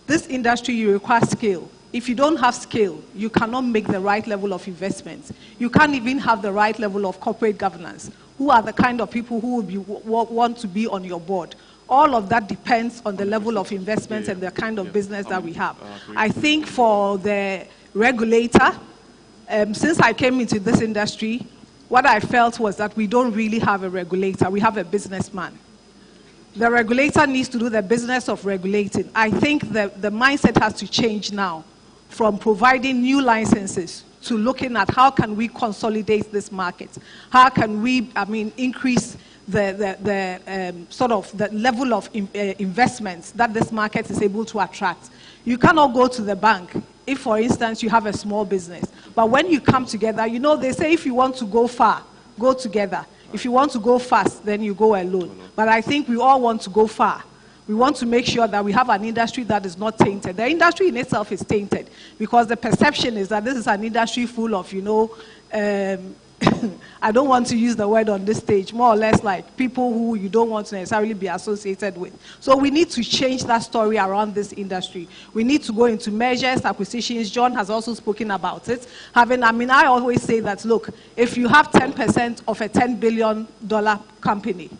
this industry, you require skill. If you don't have skill, you cannot make the right level of investments. You can't even have the right level of corporate governance. Who are the kind of people who want to be on your board? All of that depends on the level of investments and the kind of business that we have. I think for the regulator, since I came into this industry, what I felt was that we don't really have a regulator, we have a businessman. The regulator needs to do the business of regulating. I think that the mindset has to change now from providing new licenses to looking at how can we consolidate this market? How can we, increase the sort of the level of investments that this market is able to attract? You cannot go to the bank if, for instance, you have a small business. But when you come together, you know, they say if you want to go far, go together. If you want to go fast, then you go alone. But I think we all want to go far. We want to make sure that we have an industry that is not tainted. The industry in itself is tainted because the perception is that this is an industry full of, you know, I don't want to use the word on this stage, more or less like people who you don't want to necessarily be associated with. So we need to change that story around this industry. We need to go into mergers, acquisitions. John has also spoken about it. I always say that, look, if you have 10% of a $10 billion company,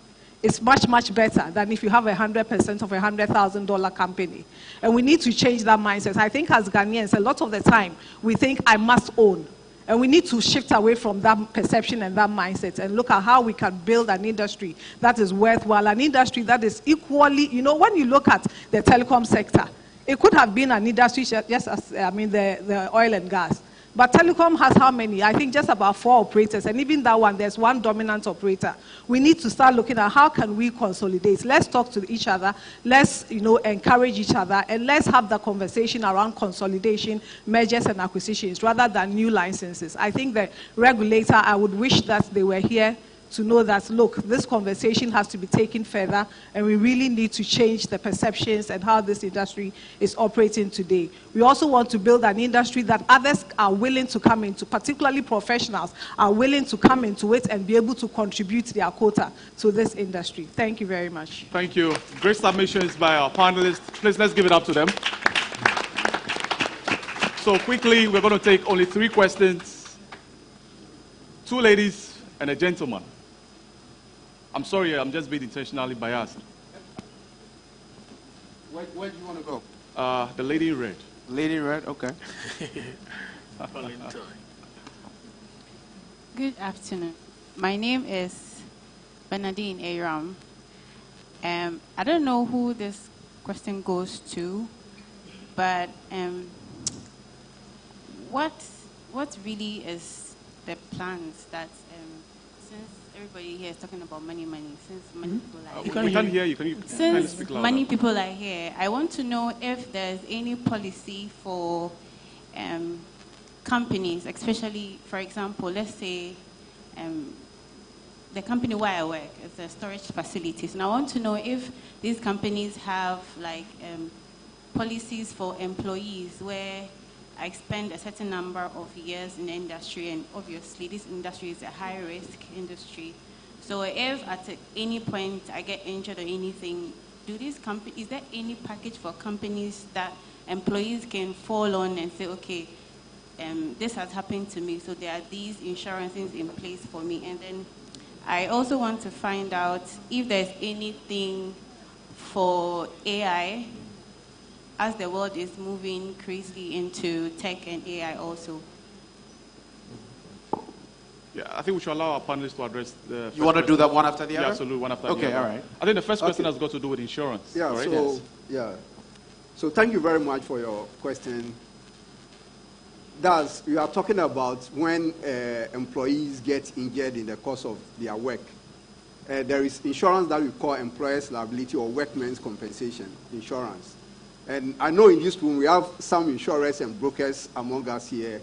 it's much, much better than if you have 100% of a $100,000 company. And we need to change that mindset. I think as Ghanaians, a lot of the time, we think I must own. And we need to shift away from that perception and that mindset and look at how we can build an industry that is worthwhile, an industry that is equally, you know, when you look at the telecom sector, it could have been an industry just as, the oil and gas. But telecom has how many? I think just about 4 operators, and even that one, there's one dominant operator. We need to start looking at how can we consolidate. Let's talk to each other. Let's, you know, encourage each other, and let's have the conversation around consolidation, mergers and acquisitions, rather than new licenses. I think the regulator, I would wish that they were here to know that, look, this conversation has to be taken further, and we really need to change the perceptions and how this industry is operating today. We also want to build an industry that others are willing to come into, particularly professionals are willing to come into it and be able to contribute their quota to this industry. Thank you very much. Thank you. Great submissions by our panelists. Please, let's give it up to them. So quickly, we're going to take only 3 questions. 2 ladies and a gentleman. I'm sorry, I'm just being intentionally biased. Where do you want to go? The lady in red. Lady in red, okay. Good afternoon. My name is Bernadine Aram. I don't know who this question goes to, but what really is the plans that since everybody here is talking about money, since many people are here. We can't hear you. Can you kind of speak louder? Many people are here. I want to know if there's any policy for companies, especially, for example, let's say the company where I work is a storage facilities. And I want to know if these companies have like policies for employees where I spend a certain number of years in the industry, and obviously this industry is a high-risk industry. So if at any point I get injured or anything, is there any package for companies that employees can fall on and say, okay, this has happened to me, so there are these insurances in place for me? And then I also want to find out if there's anything for AI, as the world is moving crazily into tech and AI also. Yeah, I think we should allow our panelists to address the... You want to do that one after the other? Yeah, absolutely, one after the other. Okay, all right. I think the first question has got to do with insurance. Yeah, right? so, yeah. So thank you very much for your question. You are talking about when employees get injured in the course of their work. There is insurance that we call employer's liability or workmen's compensation insurance. And I know in this room we have some insurers and brokers among us here.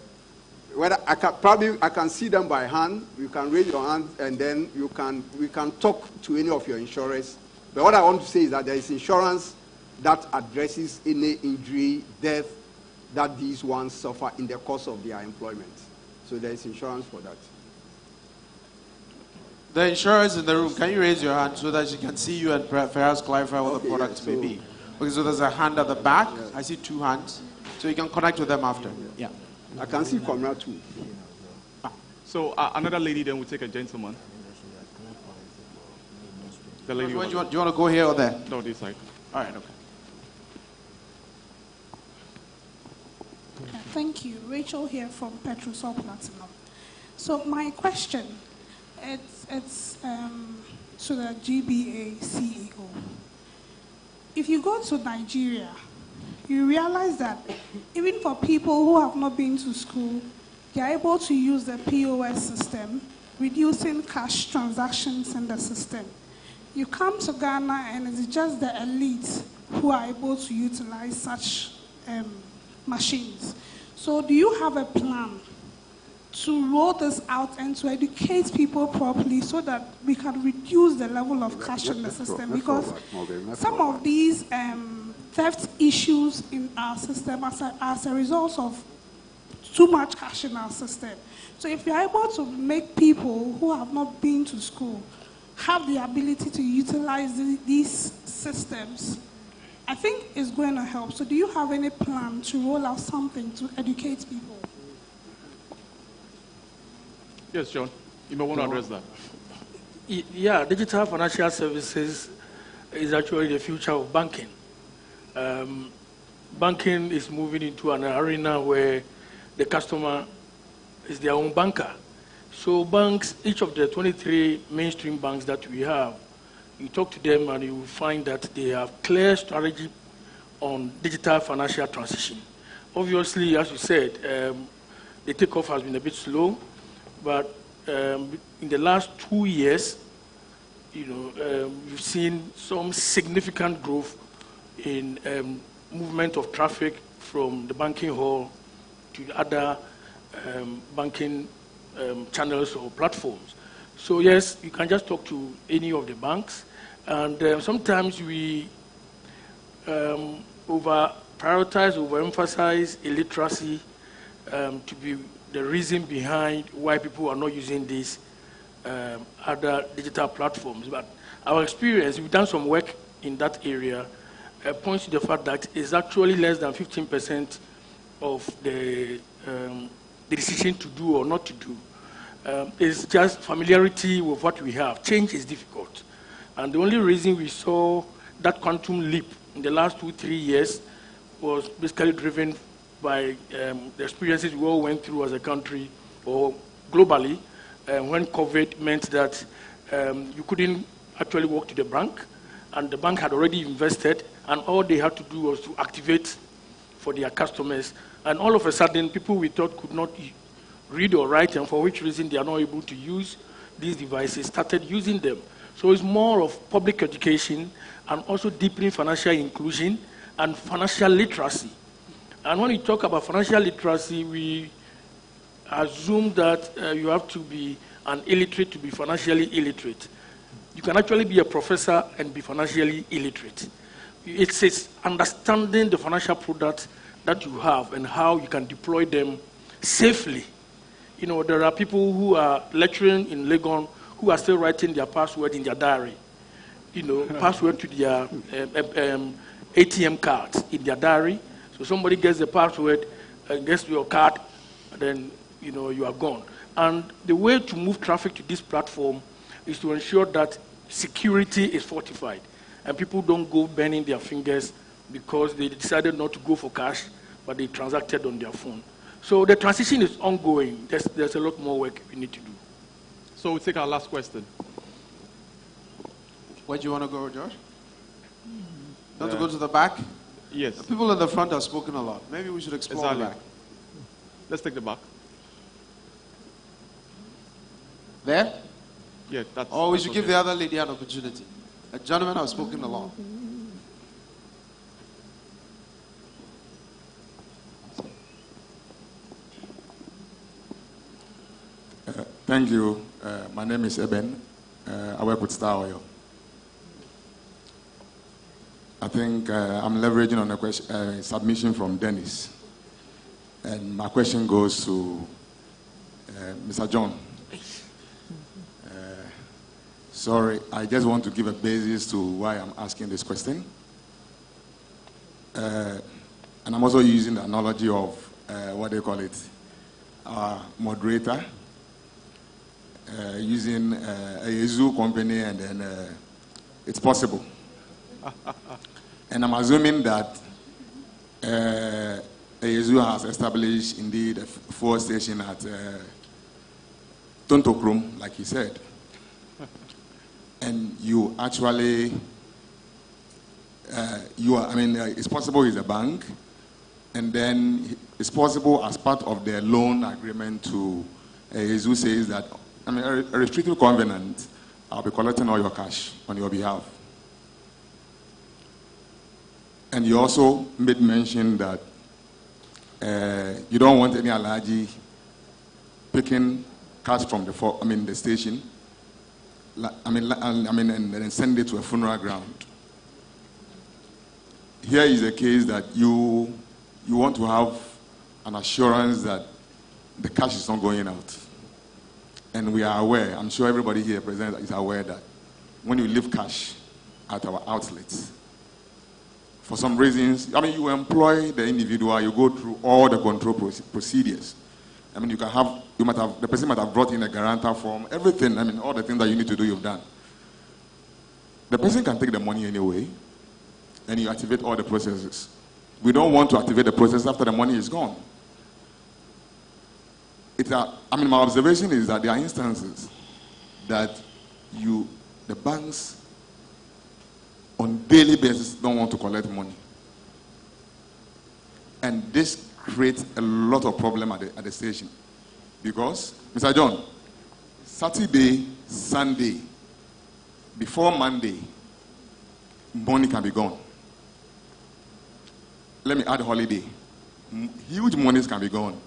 Whether I can see them by hand. You can raise your hand, and then we can talk to any of your insurers. But what I want to say is that there is insurance that addresses any injury, death that these ones suffer in the course of their employment. So there is insurance for that. The insurers in the room, can you raise your hand so that she can see you and perhaps clarify what the product may be? Okay, so there's a hand at the back. I see 2 hands. So you can connect with them after. Yeah. I can see Comrade too. So another lady, then we'll take a gentleman. The lady. Do you want to go here or there? No, this side. All right, okay. Thank you. Rachel here from Petrosol Platinum. So my question, it's to the GBA CEO. If you go to Nigeria, you realize that even for people who have not been to school, they are able to use the POS system, reducing cash transactions in the system. You come to Ghana and it's just the elite who are able to utilize such machines. So do you have a plan to roll this out and to educate people properly so that we can reduce the level of cash in the system? Because some of these theft issues in our system as a result of too much cash in our system. So if you're able to make people who have not been to school have the ability to utilize these systems, I think it's going to help. So do you have any plan to roll out something to educate people? Yes, John. You may want to address that. Yeah, digital financial services is actually the future of banking. Banking is moving into an arena where the customer is their own banker. So banks, each of the 23 mainstream banks that we have, you talk to them and you will find that they have clear strategy on digital financial transition. Obviously, as you said, the takeoff has been a bit slow, but in the last 2 years, you've seen some significant growth in movement of traffic from the banking hall to other banking channels or platforms. So yes, you can just talk to any of the banks, and sometimes we overemphasize illiteracy to be the reason behind why people are not using these other digital platforms. But our experience, we've done some work in that area, points to the fact that it's actually less than 15% of the decision to do or not to do. It's just familiarity with what we have. Change is difficult. And the only reason we saw that quantum leap in the last 2-3 years was basically driven by the experiences we all went through as a country or globally when COVID meant that you couldn't actually walk to the bank, and the bank had already invested, and all they had to do was to activate for their customers. And all of a sudden, people we thought could not read or write, and for which reason they are not able to use these devices, started using them. So it's more of public education and also deepening financial inclusion and financial literacy. And when we talk about financial literacy, we assume that you have to be an illiterate to be financially illiterate. You can actually be a professor and be financially illiterate. It's understanding the financial products that you have and how you can deploy them safely. There are people who are lecturing in Legon who are still writing their password in their diary. Password to their ATM cards in their diary. So somebody gets the password, gets your card, then you are gone. And the way to move traffic to this platform is to ensure that security is fortified and people don't go burning their fingers because they decided not to go for cash, but they transacted on their phone. So the transition is ongoing. There's a lot more work we need to do. So we'll take our last question. Where do you want to go, George? You want to go to the back? Yes. The people in the front have spoken a lot. Maybe we should explore the back. Let's take the back. There? Yeah, that's... Or we should give the other lady an opportunity. A gentleman has spoken a lot. Thank you. My name is Eben. I work with Star Oil. I think I'm leveraging on a question, submission from Dennis. And my question goes to Mr. John. Sorry, I just want to give a basis to why I'm asking this question. and I'm also using the analogy of what they call it, moderator, using a zoo company, and then it's possible. And I'm assuming that a zoo has established indeed a fuel station at Tontokrum, like he said. And you actually, it's possible he's a bank, and then it's possible as part of their loan agreement to who says that, a restrictive covenant, I'll be collecting all your cash on your behalf. And you also made mention that you don't want any allergy picking cash from the station, and then send it to a funeral ground. Here is a case that you want to have an assurance that the cash is not going out. And we are aware, I'm sure everybody here present is aware that when you leave cash at our outlets, for some reasons, you employ the individual, you go through all the control procedures. The person might have brought in a guarantor form, everything, all the things that you need to do, you've done. The person can take the money anyway, and you activate all the processes. We don't want to activate the process after the money is gone. My observation is that there are instances that the banks on daily basis don't want to collect money. And this creates a lot of problem at the station. Because, Mr. John, Saturday, Sunday, before Monday, money can be gone. Let me add holiday. Huge monies can be gone.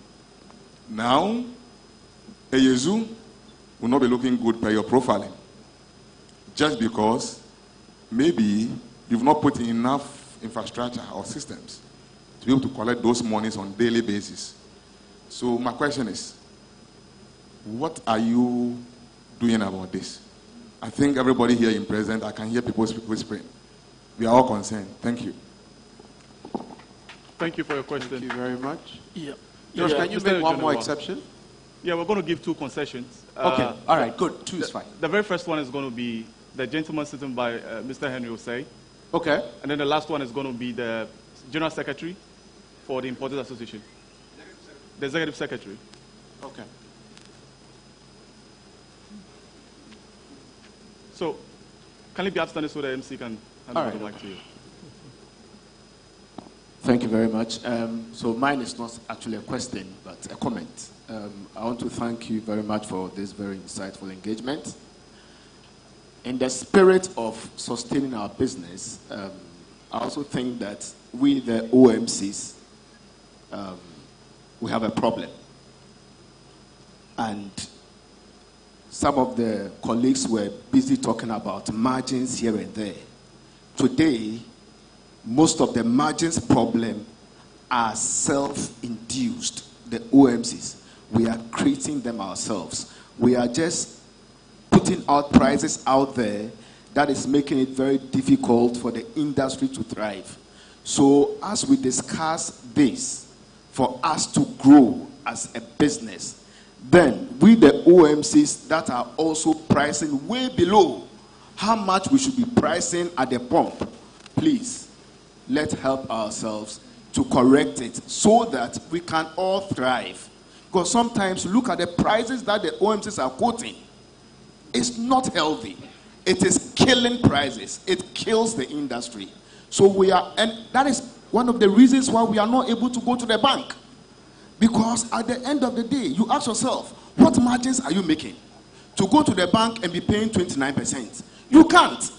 Now, a Yezu will not be looking good per your profiling. Just because maybe you've not put in enough infrastructure or systems to be able to collect those monies on a daily basis. So my question is, what are you doing about this? I think everybody here in present, I can hear people whispering. We are all concerned. Thank you. Thank you for your question. Thank you very much. Yeah. Josh, can you make one more exception? Yeah, we're going to give two concessions. Okay, all right, good. Two is fine. The very first one is going to be the gentleman sitting by Mr. Henry Osei. Okay. And then the last one is going to be the General Secretary for the Importers Association. The Executive Secretary. Okay. So, can it be abstaining so the MC can hand the mic to you? Thank you very much. So mine is not actually a question, but a comment. I want to thank you very much for this very insightful engagement. In the spirit of sustaining our business, I also think that we, the OMCs, we have a problem. And some of the colleagues were busy talking about margins here and there. Today, most of the margins problem are self-induced, the OMCs. We are creating them ourselves. We are just putting out prices out there that is making it very difficult for the industry to thrive. So as we discuss this, for us to grow as a business, then we the OMCs that are also pricing way below how much we should be pricing at the pump, please, let's help ourselves to correct it so that we can all thrive. Because sometimes look at the prices that the OMCs are quoting. It's not healthy. It is killing prices. It kills the industry. So and that is one of the reasons why we are not able to go to the bank. Because at the end of the day, you ask yourself, what margins are you making? To go to the bank and be paying 29%. You can't.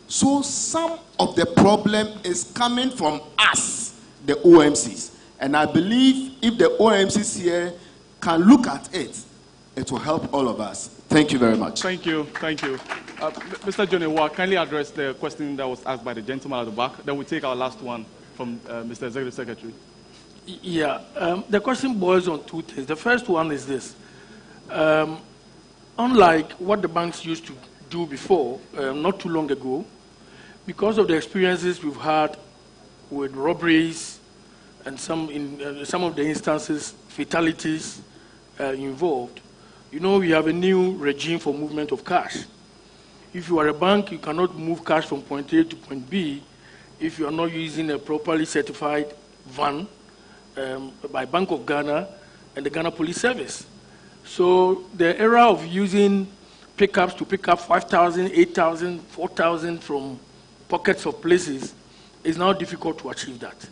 So some of the problem is coming from us, the OMCs. And I believe if the OMCs here can look at it, it will help all of us. Thank you very much. Thank you. Thank you. Mr. Jonewa, kindly address the question that was asked by the gentleman at the back. Then we'll take our last one from Mr. Executive Secretary. Yeah, the question boils on two things. The first one is this. Unlike what the banks used to do before, not too long ago, because of the experiences we've had with robberies and some of the instances, fatalities involved. You know, we have a new regime for movement of cash. If you are a bank, you cannot move cash from point A to point B if you are not using a properly certified van by Bank of Ghana and the Ghana Police Service. So the era of using pickups to pick up 5,000, 8,000, 4,000 from pockets of places is now difficult to achieve that.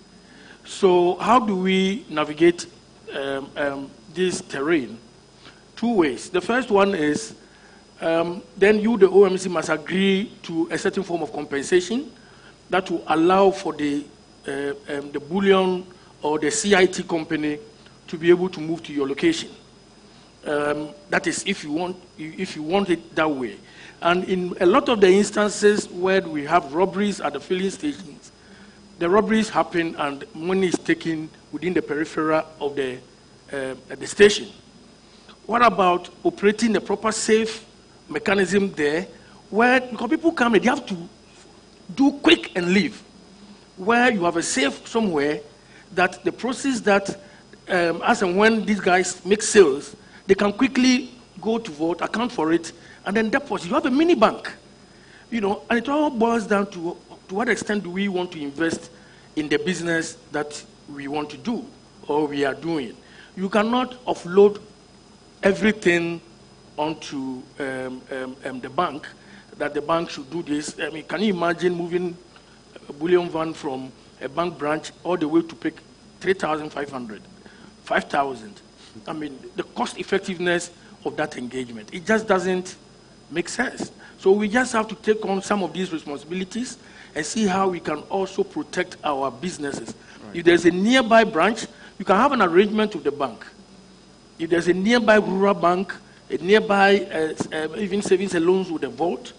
So how do we navigate this terrain? Two ways. The first one is then you, the OMC, must agree to a certain form of compensation that will allow for the bullion or the CIT company to be able to move to your location. That is, if you want it that way. And in a lot of the instances where we have robberies at the filling stations, the robberies happen and money is taken within the periphery of the station. What about operating a proper safe mechanism there, where because people come and they have to do quick and leave, where you have a safe somewhere that the process that as and when these guys make sales, they can quickly go to vote, account for it, and then deposit. You have a mini bank, you know, and it all boils down to what extent do we want to invest in the business that we want to do or we are doing. You cannot offload everything onto the bank, that the bank should do this. I mean, can you imagine moving a bullion van from a bank branch all the way to pick 3,500, 5,000? I mean, the cost effectiveness of that engagement, it just doesn't make sense. So we just have to take on some of these responsibilities and see how we can also protect our businesses. Right. If there's a nearby branch, you can have an arrangement with the bank. If there's a nearby rural bank, a nearby even savings and loans with a vault,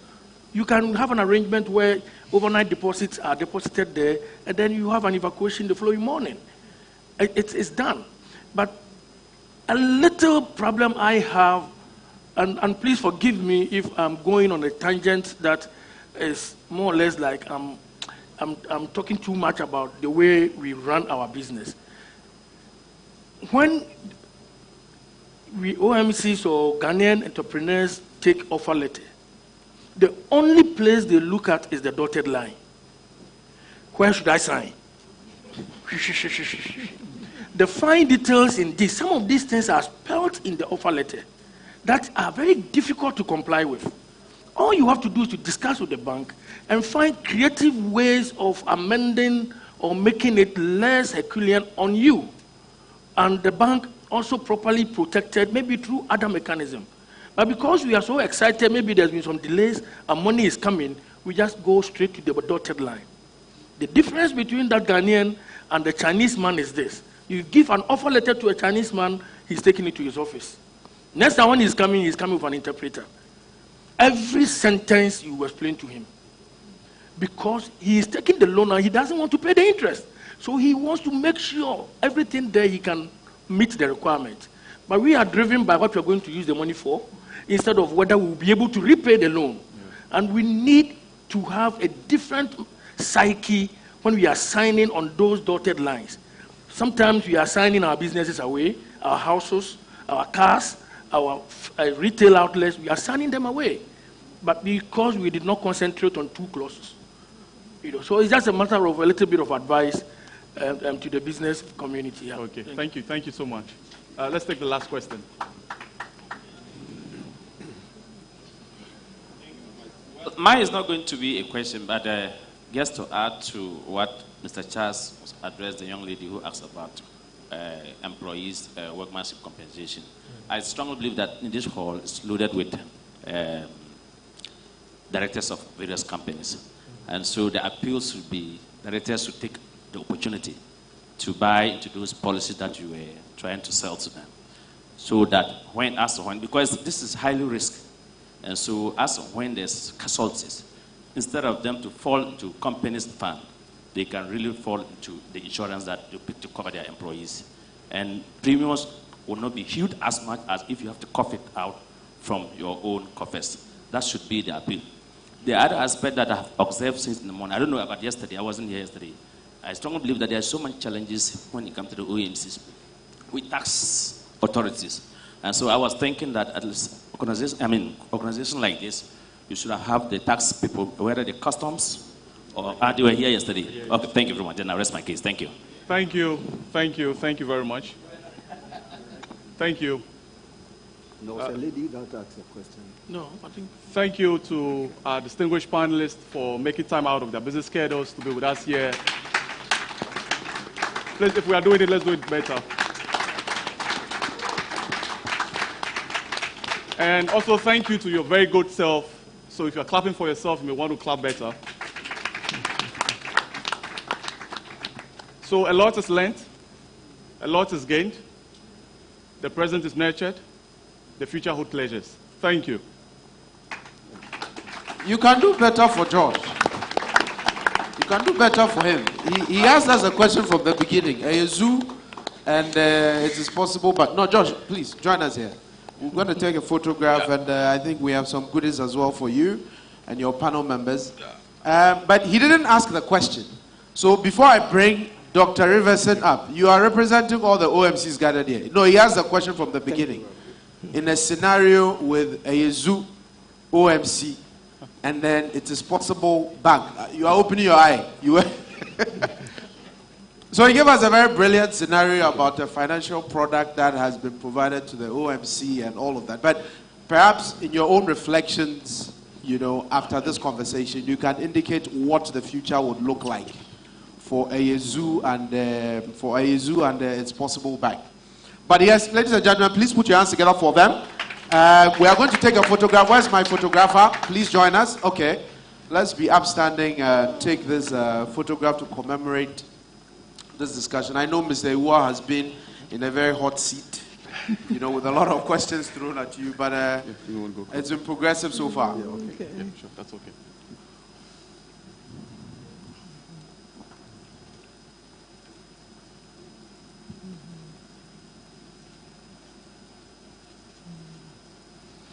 you can have an arrangement where overnight deposits are deposited there, and then you have an evacuation the following morning. It's done. But a little problem I have, and please forgive me if I'm going on a tangent that is more or less like I'm talking too much about the way we run our business. When we OMCs or Ghanaian entrepreneurs take offer letter, the only place they look at is the dotted line. Where should I sign? The fine details in this, some of these things are spelled in the offer letter that are very difficult to comply with. All you have to do is to discuss with the bank and find creative ways of amending or making it less Herculean on you. And the bank also properly protected, maybe through other mechanisms. But because we are so excited, maybe there's been some delays and money is coming, we just go straight to the dotted line. The difference between that Ghanaian and the Chinese man is this. You give an offer letter to a Chinese man, he's taking it to his office. Next time when he's coming with an interpreter. Every sentence you explain to him. Because he is taking the loan and he doesn't want to pay the interest. So he wants to make sure everything there he can meet the requirement. But we are driven by what we're going to use the money for, instead of whether we'll be able to repay the loan. Yeah. And we need to have a different psyche when we are signing on those dotted lines. Sometimes we are signing our businesses away, our houses, our cars, our retail outlets, we are signing them away. But because we did not concentrate on two clauses. You know, so it's just a matter of a little bit of advice to the business community. Yeah. Okay, thank you. Thank you so much. Let's take the last question. Mine is not going to be a question, but just to add to what Mr. Charles addressed, the young lady who asked about employees' workmanship compensation. I strongly believe that in this hall it's loaded with directors of various companies. And so the appeal should be directors should take the opportunity to buy into those policies that you were trying to sell to them. So that because this is highly risky. And so as when there's casualties, instead of them to fall into companies' fund, they can really fall into the insurance that you pick to cover their employees. And premiums will not be huge as much as if you have to cough it out from your own coffers. That should be the appeal. The other aspect that I have observed since in the morning, I don't know about yesterday, I wasn't here yesterday, I strongly believe that there are so many challenges when it comes to the OMCs with tax authorities. And so I was thinking that at least organization like this, you should have the tax people, whether the customs or they were here yesterday. Okay, thank you very much. Then I'll rest my case. Thank you. Thank you. Thank you. Thank you very much. Thank you. No, it's a lady that asked a question. No, I think. Thank you to our distinguished panelists for making time out of their busy schedules to be with us here. Please, if we are doing it, let's do it better. And also thank you to your very good self. So if you're clapping for yourself, you may want to clap better. So a lot is learned, a lot is gained, the present is nurtured, the future holds pleasures. Thank you. You can do better for George. You can do better for him. He asked us a question from the beginning. A zoo, and it is possible, but no, George, please join us here. We're going to take a photograph, and I think we have some goodies as well for you and your panel members. But he didn't ask the question. So before I bring Dr. Riverson up, you are representing all the OMCs gathered here. No, he asked the question from the beginning. In a scenario with a zoo OMC, and then it is possible bank. You are opening your eye. So he gave us a very brilliant scenario about a financial product that has been provided to the OMC and all of that. But perhaps in your own reflections, you know, after this conversation, you can indicate what the future would look like for ASU and its possible bank. But yes, ladies and gentlemen, please put your hands together for them. We are going to take a photograph. Where's my photographer? Please join us. Okay. Let's be upstanding, take this photograph to commemorate this discussion. I know Mr. Iwa has been in a very hot seat, you know, with a lot of questions thrown at you, but it's been progressive so far. Yeah, okay. Yeah, sure, that's okay.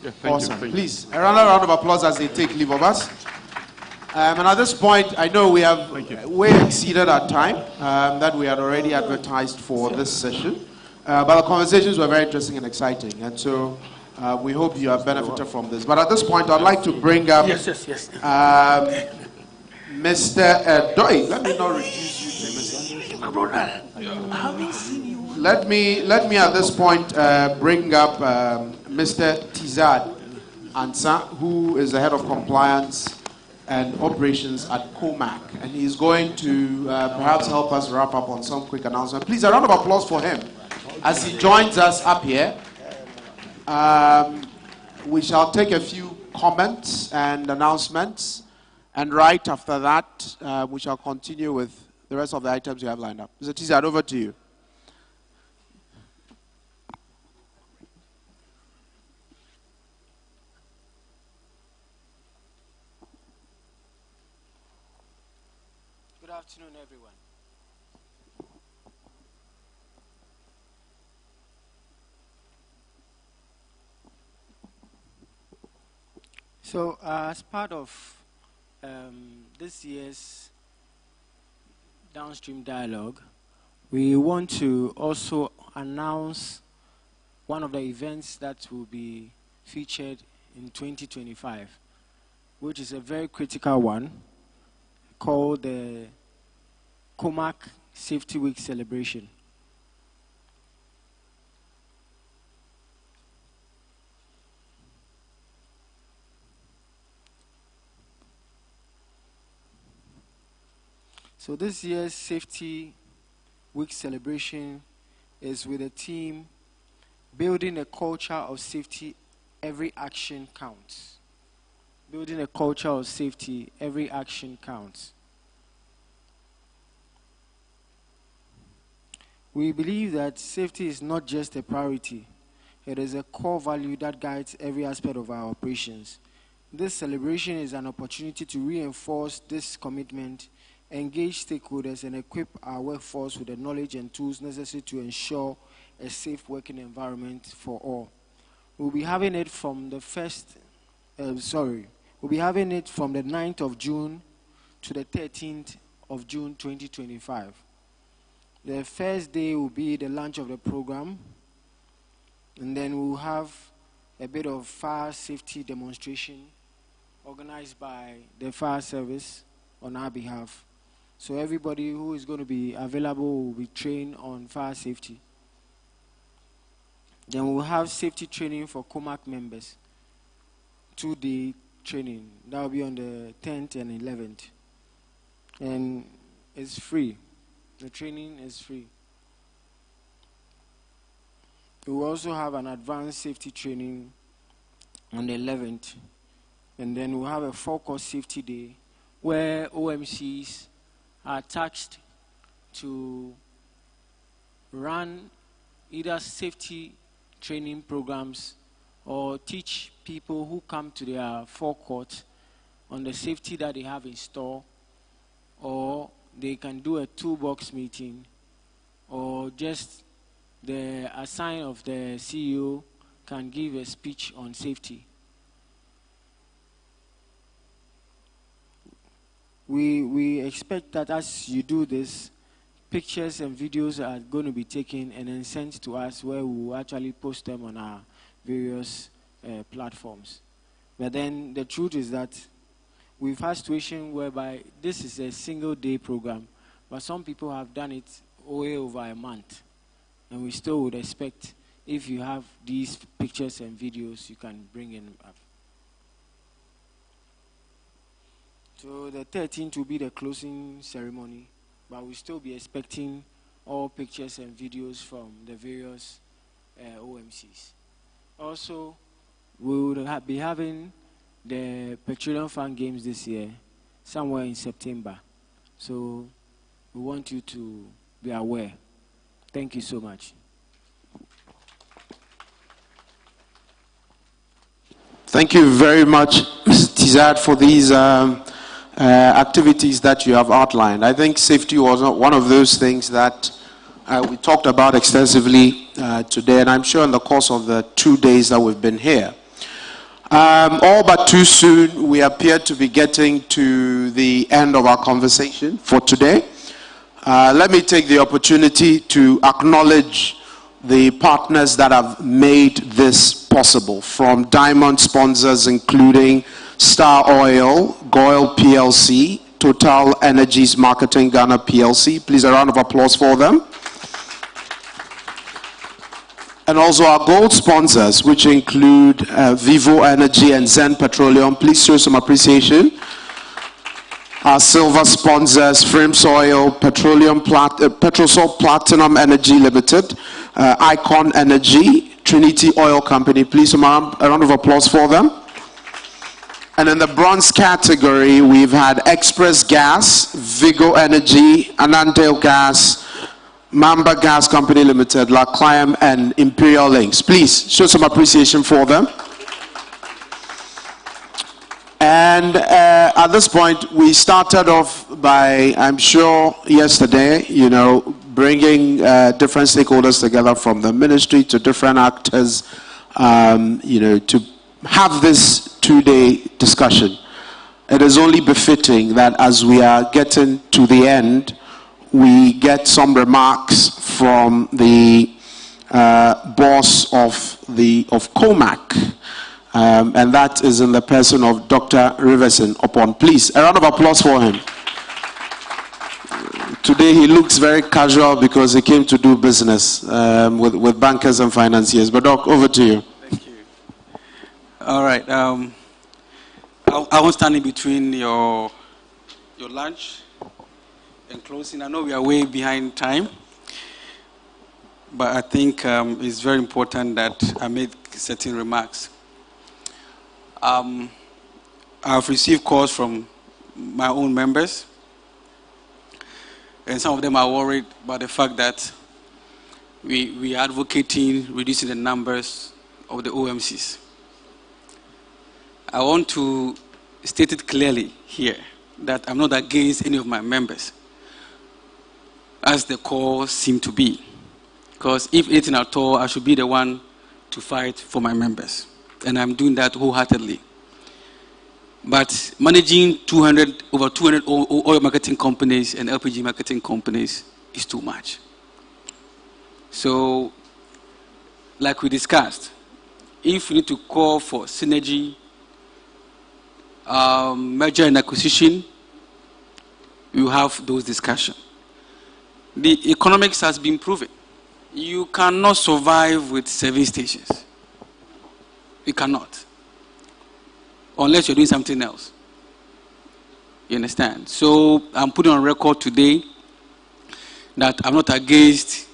Yeah, awesome. Please, another round of applause as they take leave of us. And at this point, I know we have way exceeded our time that we had already advertised for this session. But the conversations were very interesting and exciting. And so we hope you have benefited from this. But at this point, I'd like to bring up Mr. Doi. Let me not reduce you to Mr. My brother, I haven't seen you. Let me at this point bring up Mr. Tizad Ansa, who is the head of compliance and operations at COMAC, and he's going to perhaps help us wrap up on some quick announcement. Please, a round of applause for him as he joins us up here. We shall take a few comments and announcements, and right after that, we shall continue with the rest of the items you have lined up. Mr. Tizad, over to you. Good afternoon, everyone. So, as part of this year's Downstream Dialogue, we want to also announce one of the events that will be featured in 2025, which is a very critical one, called the COMAC Safety Week celebration. So this year's Safety Week celebration is with a theme, building a culture of safety, every action counts. Building a culture of safety, every action counts. We believe that safety is not just a priority, it is a core value that guides every aspect of our operations. This celebration is an opportunity to reinforce this commitment, engage stakeholders, and equip our workforce with the knowledge and tools necessary to ensure a safe working environment for all. We'll be having it from the 9th of June to the 13th of June 2025. The first day will be the launch of the program, and then we'll have a bit of fire safety demonstration organized by the fire service on our behalf. So everybody who is going to be available will be trained on fire safety. Then we'll have safety training for COMAC members, 2-day training. That will be on the 10th and 11th. And it's free. The training is free. We will also have an advanced safety training on the 11th. And then we'll have a 4-course safety day where OMCs are tasked to run either safety training programs or teach people who come to their forecourt on the safety that they have in store, or they can do a toolbox meeting, or just the assign of the CEO can give a speech on safety. We expect that as you do this, pictures and videos are going to be taken and then sent to us, where we will actually post them on our various platforms. But then the truth is that we've had situations whereby this is a single-day program, but some people have done it way over a month. And we still would expect, if you have these pictures and videos, you can bring in up. So the 13th will be the closing ceremony, but we'll still be expecting all pictures and videos from the various OMCs. Also, we will be having the Petroleum Fan Games this year, somewhere in September. So we want you to be aware. Thank you so much. Thank you very much, Mr. Tizard, for these activities that you have outlined. I think safety was one of those things that we talked about extensively today, and I'm sure in the course of the 2 days that we've been here. All but too soon, we appear to be getting to the end of our conversation for today. Let me take the opportunity to acknowledge the partners that have made this possible, from diamond sponsors including Star Oil, Goil PLC, Total Energies Marketing Ghana PLC. Please, a round of applause for them. And also our gold sponsors, which include Vivo Energy and Zen Petroleum. Please show some appreciation. Our silver sponsors, Frames Oil, Petrosol Platinum Energy Limited, Icon Energy, Trinity Oil Company. Please, a round of applause for them. And in the bronze category, we've had Express Gas, Vigo Energy, Anandale Gas, Mamba Gas Company Limited, La Cliam, and Imperial Links. Please show some appreciation for them. And at this point, we started off by, I'm sure, yesterday, bringing different stakeholders together, from the ministry to different actors, to have this 2-day discussion. It is only befitting that as we are getting to the end, we get some remarks from the boss of COMAC, and that is in the person of Dr. Riverson Upon. Please, a round of applause for him. Today he looks very casual because he came to do business with bankers and financiers. But Doc, over to you. Thank you. All right. I won't stand in between your lunch and closing. I know we are way behind time, but I think it's very important that I make certain remarks. I've received calls from my own members, and some of them are worried about the fact that we are advocating reducing the numbers of the OMCs. I want to state it clearly here that I'm not against any of my members, as the call seemed to be. Because if anything at all, I should be the one to fight for my members. And I'm doing that wholeheartedly. But managing over 200 oil marketing companies and LPG marketing companies is too much. So, like we discussed, if we need to call for synergy, merger and acquisition, we will have those discussions. The economics has been proven. You cannot survive with 7 stations. You cannot. Unless you're doing something else. You understand? So I'm putting on record today that I'm not against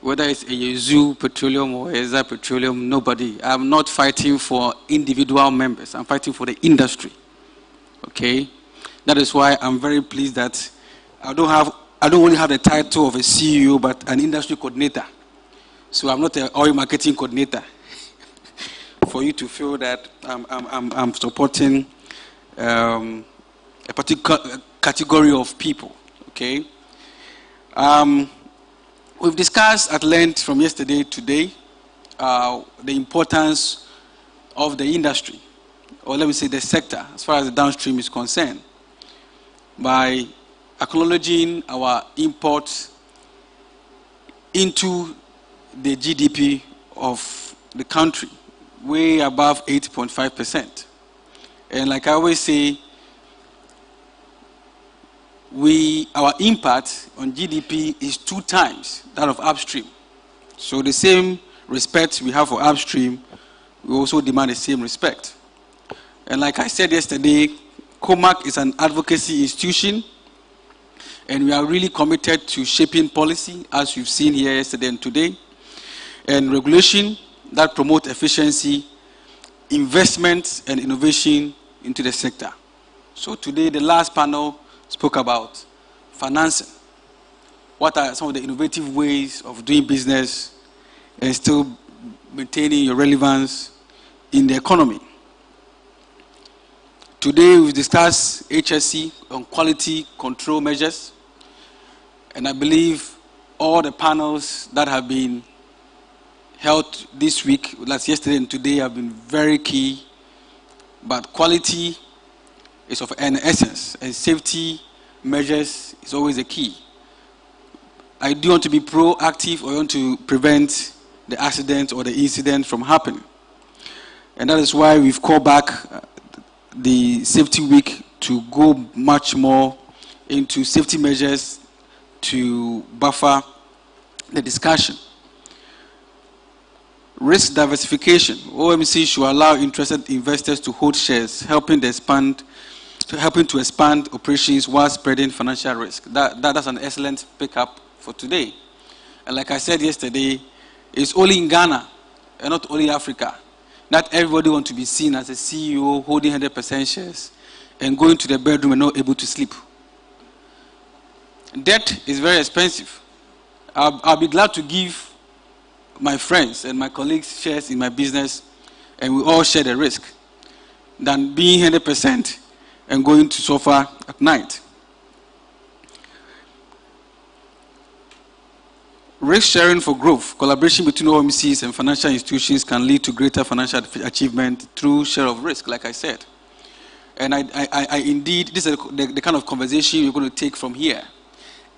whether it's a Yazoo Petroleum or Eza Petroleum, nobody. I'm not fighting for individual members. I'm fighting for the industry. Okay? That is why I'm very pleased that I don't only have the title of a CEO, but an industry coordinator. So I'm not an oil marketing coordinator. For you to feel that I'm supporting a particular category of people. Okay? We've discussed at length from yesterday to today the importance of the industry, or let me say the sector, as far as the downstream is concerned, by acknowledging our imports into the GDP of the country, way above 8.5%. And like I always say, our impact on GDP is 2 times that of upstream. So the same respect we have for upstream, we also demand the same respect. And like I said yesterday, COMAC is an advocacy institution, and we are really committed to shaping policy, as you've seen here yesterday and today, and regulation that promote efficiency, investment, and innovation into the sector. So today, the last panel spoke about financing. What are some of the innovative ways of doing business and still maintaining your relevance in the economy? Today we discuss HSC on quality control measures, and I believe all the panels that have been held this week, last yesterday and today, have been very key. But quality is of an essence, and safety measures is always a key. I do want to be proactive, or want to prevent the accident or the incident from happening. And that is why we've called back the safety week to go much more into safety measures to buffer the discussion. Risk diversification. OMC should allow interested investors to hold shares, helping to expand operations while spreading financial risk. That's an excellent pickup for today. And like I said yesterday, it's only in Ghana, and not only Africa, that everybody wants to be seen as a CEO holding 100% shares and going to the bedroom and not able to sleep. Debt is very expensive. I'll be glad to give my friends and my colleagues shares in my business, and we all share the risk, than being 100% and going to suffer at night. Risk sharing for growth. Collaboration between OMCs and financial institutions can lead to greater financial achievement through share of risk, like I said. And I indeed, this is the kind of conversation we're going to take from here,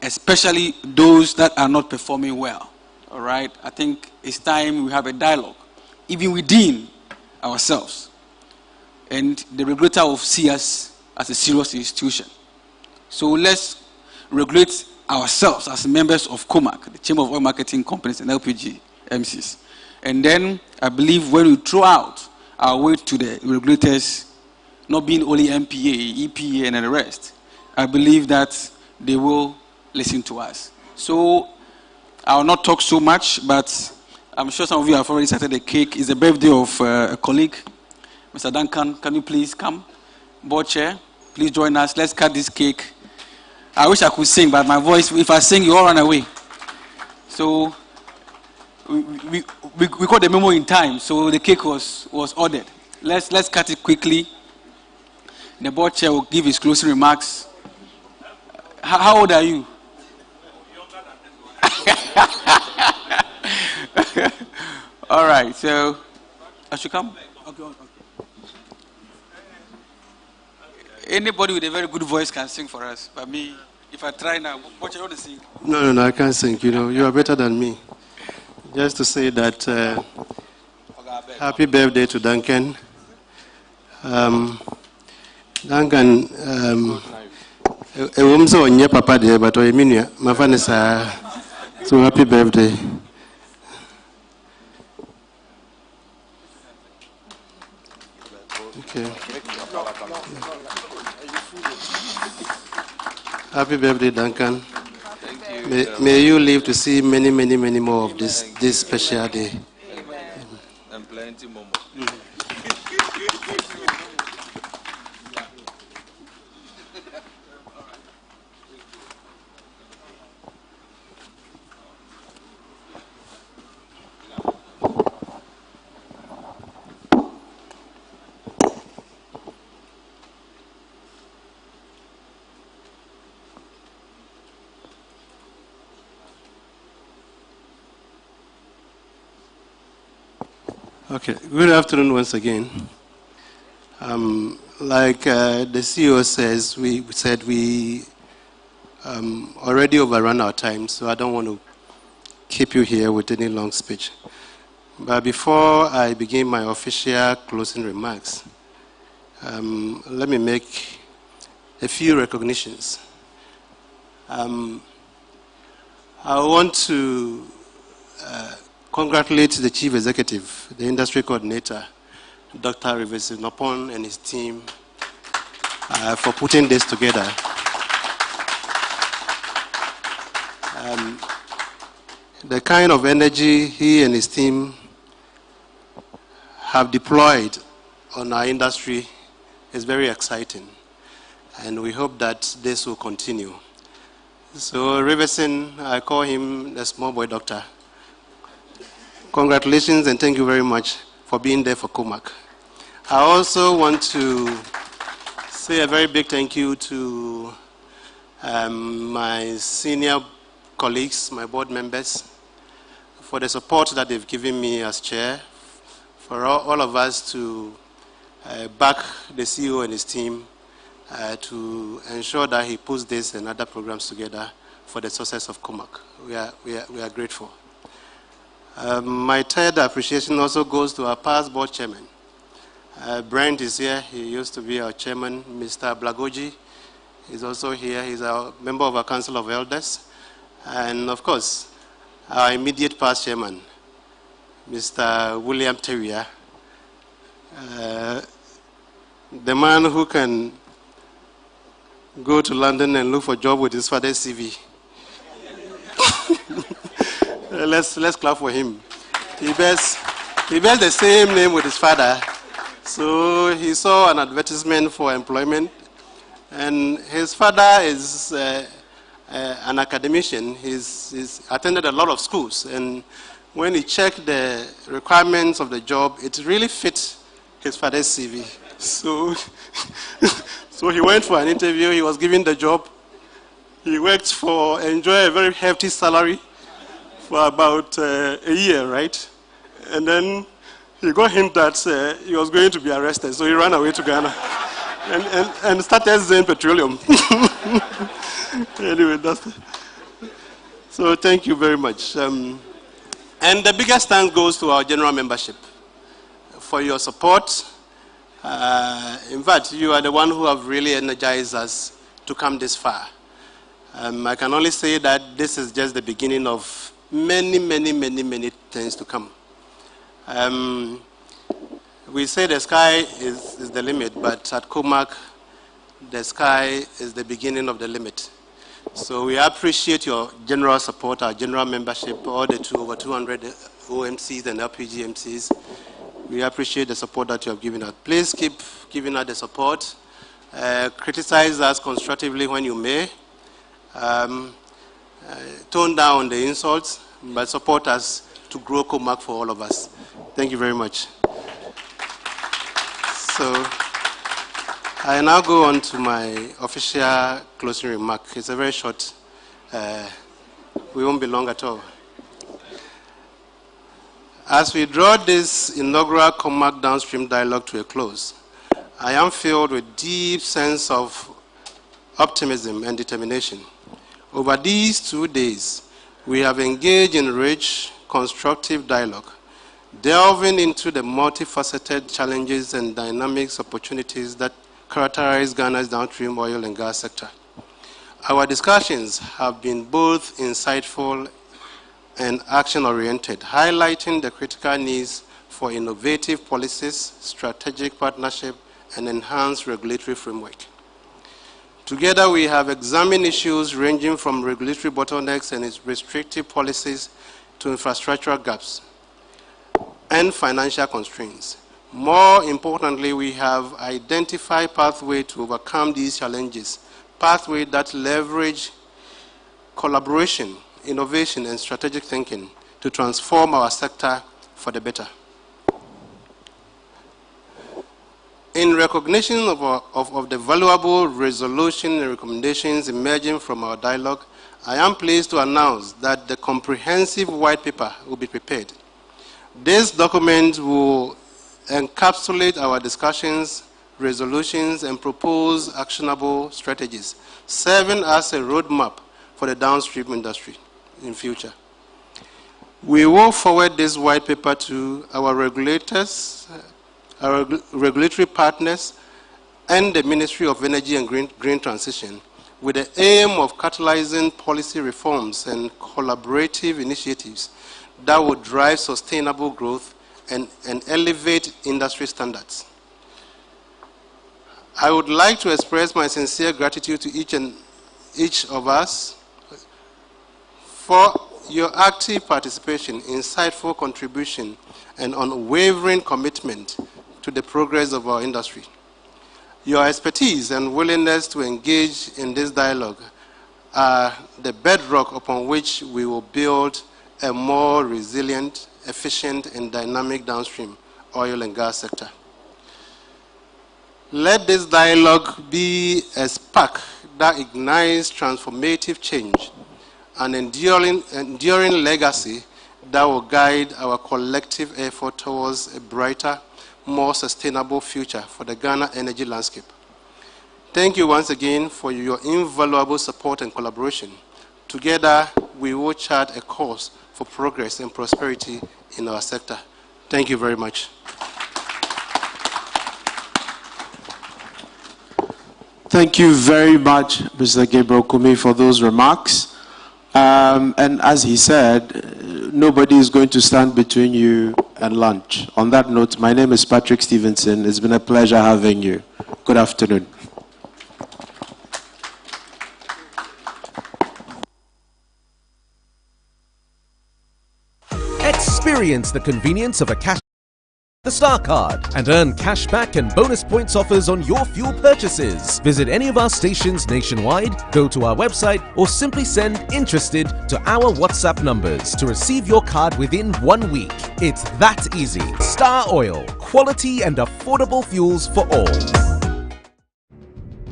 especially those that are not performing well. All right? I think it's time we have a dialogue, even within ourselves. And the regulator will see us as a serious institution. So let's regulate ourselves as members of COMAC, the Chamber of Oil Marketing Companies and LPG MCs. And then I believe when we throw out our way to the regulators, not being only MPA, EPA, and the rest, I believe that they will listen to us. So I will not talk so much, but I'm sure some of you have already started the cake. It's the birthday of a colleague. Mr. Duncan, can you please come? Board chair, please join us. Let's cut this cake. I wish I could sing, but my voice, if I sing, you all run away. So we got the memo in time, so the cake was ordered. Let's cut it quickly. The board chair will give his closing remarks. How old are you? All right, so I should come? Okay. Anybody with a very good voice can sing for us. But me, if I try now, what you want to sing? No, I can't sing. You know, you are better than me. Just to say that happy birthday to Duncan. Duncan, so on your papa there, but I mean, my fan is so happy birthday. Okay. Happy birthday, Duncan. May you live to see many, many, many more of this special day. And plenty more. Okay, good afternoon once again. Like the CEO says, we already overrun our time, so I don't want to keep you here with any long speech. But before I begin my official closing remarks, let me make a few recognitions. I want to congratulate the Chief Executive, the Industry Coordinator, Dr. Rivesinopon and his team for putting this together. The kind of energy he and his team have deployed on our industry is very exciting, and we hope that this will continue. So Rivesin, I call him the small boy doctor. Congratulations and thank you very much for being there for COMAC. I also want to say a very big thank you to my senior colleagues, my board members, for the support that they've given me as chair, for all of us to back the CEO and his team to ensure that he puts this and other programs together for the success of COMAC. We are grateful. My third appreciation also goes to our past board chairman. Brent is here. He used to be our chairman. Mr. Blagoji is also here. He's a member of our Council of Elders. And of course, our immediate past chairman, Mr. William Terrier, the man who can go to London and look for a job with his father's CV. Let's clap for him. He bears the same name with his father. So he saw an advertisement for employment, and his father is an academician. He's attended a lot of schools, and when he checked the requirements of the job, it really fit his father's CV. So he went for an interview. He was given the job. He worked enjoyed a very hefty salary for about a year, right? And then he got hint that he was going to be arrested, so he ran away to Ghana and started Zen Petroleum. Anyway, so thank you very much. And the biggest thanks goes to our general membership for your support. In fact, you are the one who have really energized us to come this far. I can only say that this is just the beginning of many, many, many, many things to come. We say the sky is the limit, but at COMAC, the sky is the beginning of the limit. So we appreciate your general support, our general membership, all the over 200 OMCs and LPGMCs. We appreciate the support that you have given us. Please keep giving us the support. Criticize us constructively when you may. Tone down the insults, but support us to grow COMAC for all of us. Thank you very much. So I now go on to my official closing remark. It's a very short, we won't be long at all. As we draw this inaugural COMAC Downstream dialogue to a close, I am filled with deep sense of optimism and determination. Over these 2 days, we have engaged in rich, constructive dialogue, delving into the multifaceted challenges and dynamics opportunities that characterize Ghana's downstream oil and gas sector. Our discussions have been both insightful and action-oriented, highlighting the critical needs for innovative policies, strategic partnership, and enhanced regulatory framework. Together, we have examined issues ranging from regulatory bottlenecks and its restrictive policies to infrastructural gaps and financial constraints. More importantly, we have identified pathways to overcome these challenges, pathways that leverage collaboration, innovation, and strategic thinking to transform our sector for the better. In recognition of the valuable resolution and recommendations emerging from our dialogue, I am pleased to announce that the comprehensive white paper will be prepared. This document will encapsulate our discussions, resolutions, and propose actionable strategies, serving as a roadmap for the downstream industry in future. We will forward this white paper to our regulators, our regulatory partners, and the Ministry of Energy and Green Transition, with the aim of catalyzing policy reforms and collaborative initiatives that will drive sustainable growth and elevate industry standards. I would like to express my sincere gratitude to each of us for your active participation, insightful contribution, and unwavering commitment to the progress of our industry. Your expertise and willingness to engage in this dialogue are the bedrock upon which we will build a more resilient, efficient, and dynamic downstream oil and gas sector. Let this dialogue be a spark that ignites transformative change, an enduring legacy that will guide our collective effort towards a brighter, more sustainable future for the Ghana energy landscape. Thank you once again for your invaluable support and collaboration. Together, we will chart a course for progress and prosperity in our sector. Thank you very much. Thank you very much, Mr. Gabriel Kumi, for those remarks. And as he said, nobody is going to stand between you and lunch. On that note, my name is Patrick Stevenson. It's been a pleasure having you. Good afternoon. Experience the convenience of a cash the Star Card and earn cashback and bonus points offers on your fuel purchases. Visit any of our stations nationwide, go to our website, or simply send "interested" to our WhatsApp numbers to receive your card within 1 week. It's that easy. Star Oil, quality and affordable fuels for all.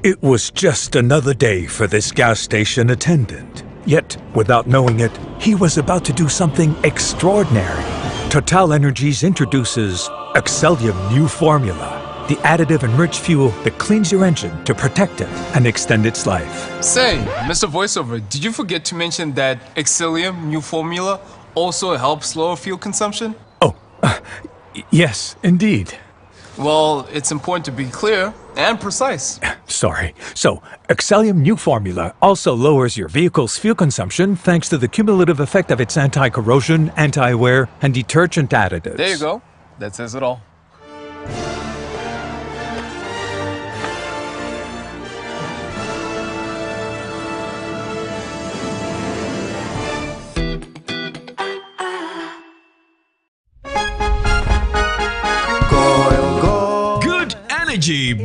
It was just another day for this gas station attendant. Yet, without knowing it, he was about to do something extraordinary. Total Energies introduces Excellium New Formula, the additive-enriched fuel that cleans your engine to protect it and extend its life. Say, Mr. Voiceover, did you forget to mention that Excellium New Formula also helps lower fuel consumption? Oh, yes, indeed. Well, it's important to be clear and precise. Sorry. So, Excellium New Formula also lowers your vehicle's fuel consumption thanks to the cumulative effect of its anti-corrosion, anti-wear, and detergent additives. There you go. That says it all.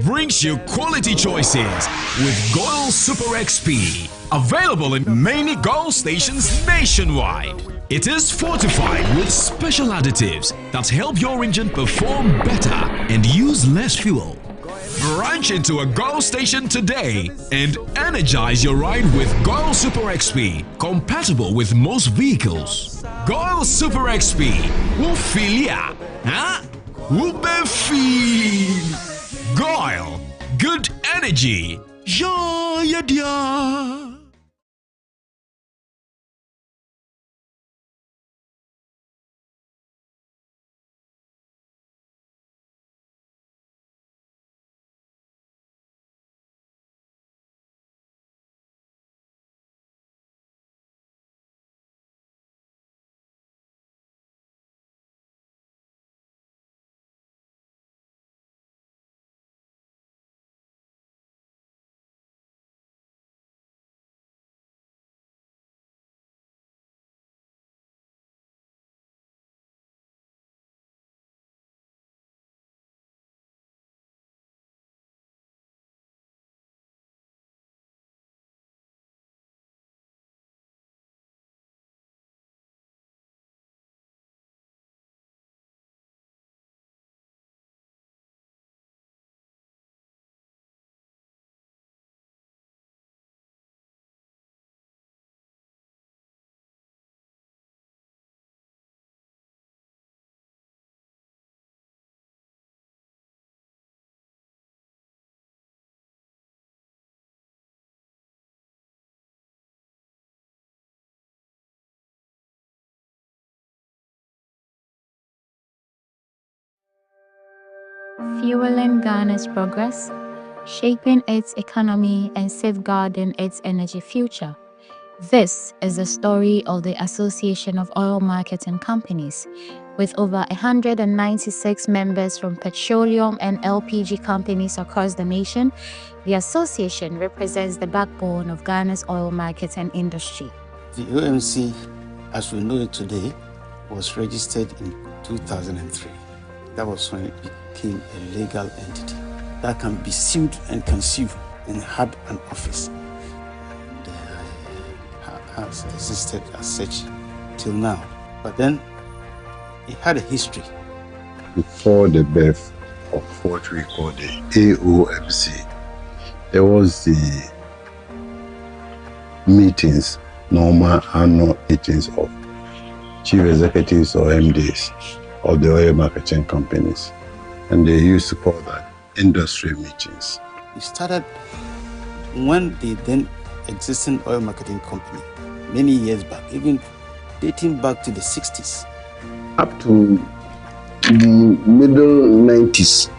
Brings you quality choices with Goil Super XP. Available in many Goil stations nationwide. It is fortified with special additives that help your engine perform better and use less fuel. Branch into a Goil station today and energize your ride with Goil Super XP, compatible with most vehicles. Goil Super XP will fill ya, huh? Will be feel. Goil. Good energy. Ja, ja, ja. Fueling Ghana's progress, shaping its economy and safeguarding its energy future. This is the story of the Association of Oil Marketing Companies. With over 196 members from petroleum and LPG companies across the nation, the association represents the backbone of Ghana's oil marketing industry. The OMC, as we know it today, was registered in 2003. That was when it became a legal entity that can be sued and can sue and had an office. And has existed as such till now. But then it had a history. Before the birth of what we call the AOMC, there was the meetings, normal annual meetings of chief executives or MDs of the oil marketing companies. And they used to call that industry meetings. It started when the then existing oil marketing company, many years back, even dating back to the 60s. Up to the middle 90s,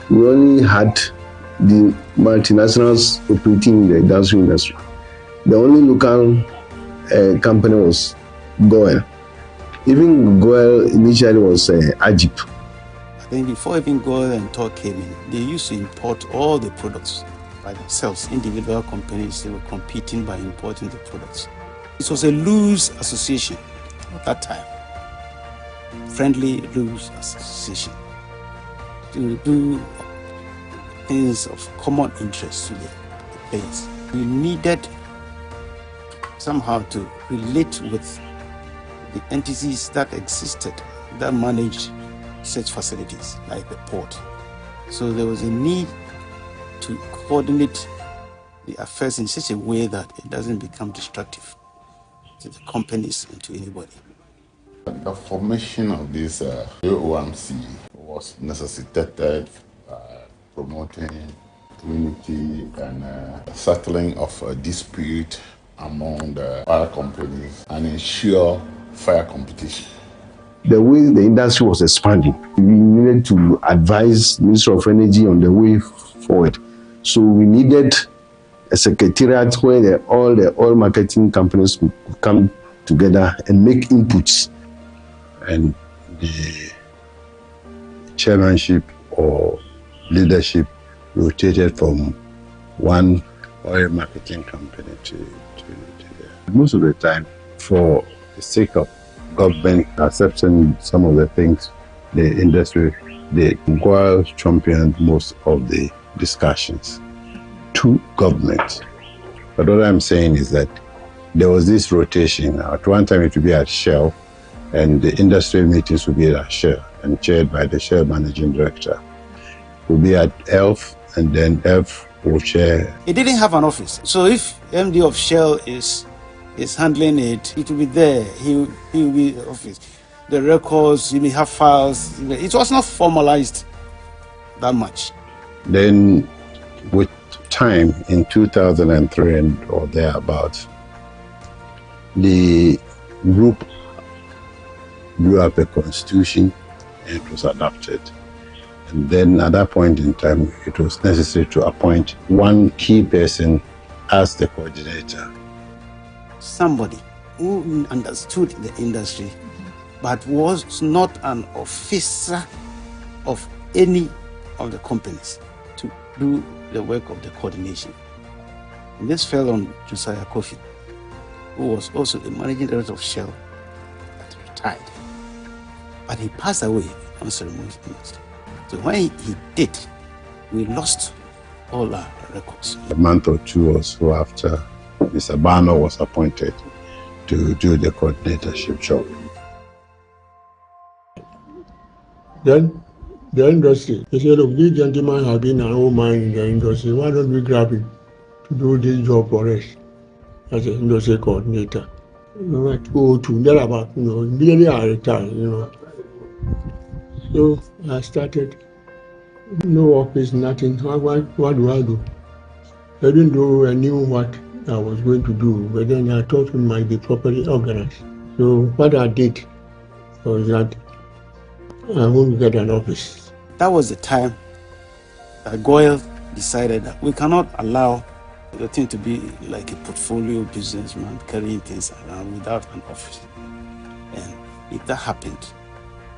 we only had the multinationals operating in the downstream industry. The only local company was Goel. Even Goel initially was Ajip. I think before even Goel and Tor came in, they used to import all the products by themselves. Individual companies, they were competing by importing the products. It was a loose association at that time. Friendly loose association. To do things of common interest to the players. We needed somehow to relate with the entities that existed that managed such facilities like the port. So there was a need to coordinate the affairs in such a way that it doesn't become destructive to the companies and to anybody. The formation of this AOMC was necessitated by promoting unity and settling of a dispute among the oil companies and ensure fair competition. The way the industry was expanding, we needed to advise the Minister of Energy on the way forward. So we needed a secretariat where all the oil marketing companies could come together and make inputs. And the chairmanship or leadership rotated from one oil marketing company to the. Most of the time, for the sake of government accepting some of the things, the industry, the Goel championed most of the discussions to government. But what I'm saying is that there was this rotation. At one time it would be at Shell, and the industry meetings would be at Shell and chaired by the Shell managing director. It would be at ELF, and then ELF will chair. It didn't have an office. So if MD of Shell is handling it, it will be there. He will be in the office. The records, he may have files. It was not formalized that much. Then with time, in 2003 or thereabouts, the group drew up a constitution and it was adopted. And then at that point in time, it was necessary to appoint one key person as the coordinator. Somebody who understood the industry but was not an officer of any of the companies to do the work of the coordination. And this fell on Josiah Kofi, who was also the managing director of Shell, but retired. But he passed away unceremoniously. So when he did, we lost all our records. A month or two or so after, Mr. Bano was appointed to do the coordinatorship job. Then the industry, they said, look, this gentleman has been an old man in the industry. Why don't we grab him to do this job for us as an industry coordinator? At 2002, thereabout, immediately I retired, So I started, no office, nothing. What do I do? Even though I knew what I was going to do, but then I thought it might be properly organized. So what I did was that I want to get an office. That was the time that Goyle decided that we cannot allow the thing to be like a portfolio businessman carrying things around without an office. And if that happened,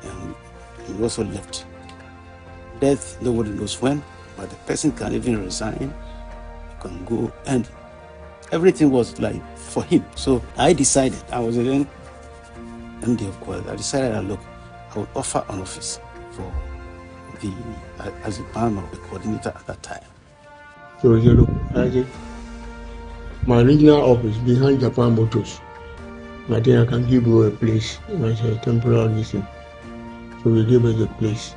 and we also left. Death, nobody knows when, but the person can even resign, you can go, and everything was like for him. So I decided, I was then MD of Goyle, I decided that look, I would offer an office for the, as a partner of the coordinator at that time. So he said, look, Isaac, my regional office behind Japan Motors, I think I can give you a place as a temporary visit. So we gave us a place.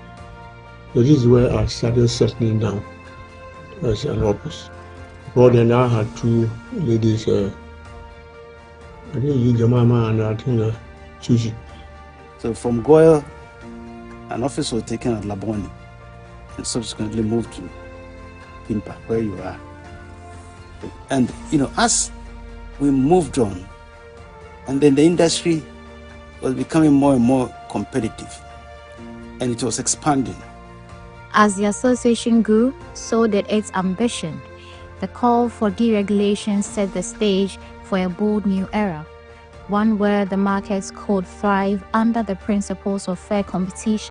So this is where I started settling down as an office. Before then I had two ladies, I think Jamama and I think Susie. So from Goyle, an office was taken at Laboni and subsequently moved to Pimpa, where you are. And, as we moved on, and then the industry was becoming more and more competitive, and it was expanding. As the association grew, so did its ambition. The call for deregulation set the stage for a bold new era, one where the markets could thrive under the principles of fair competition.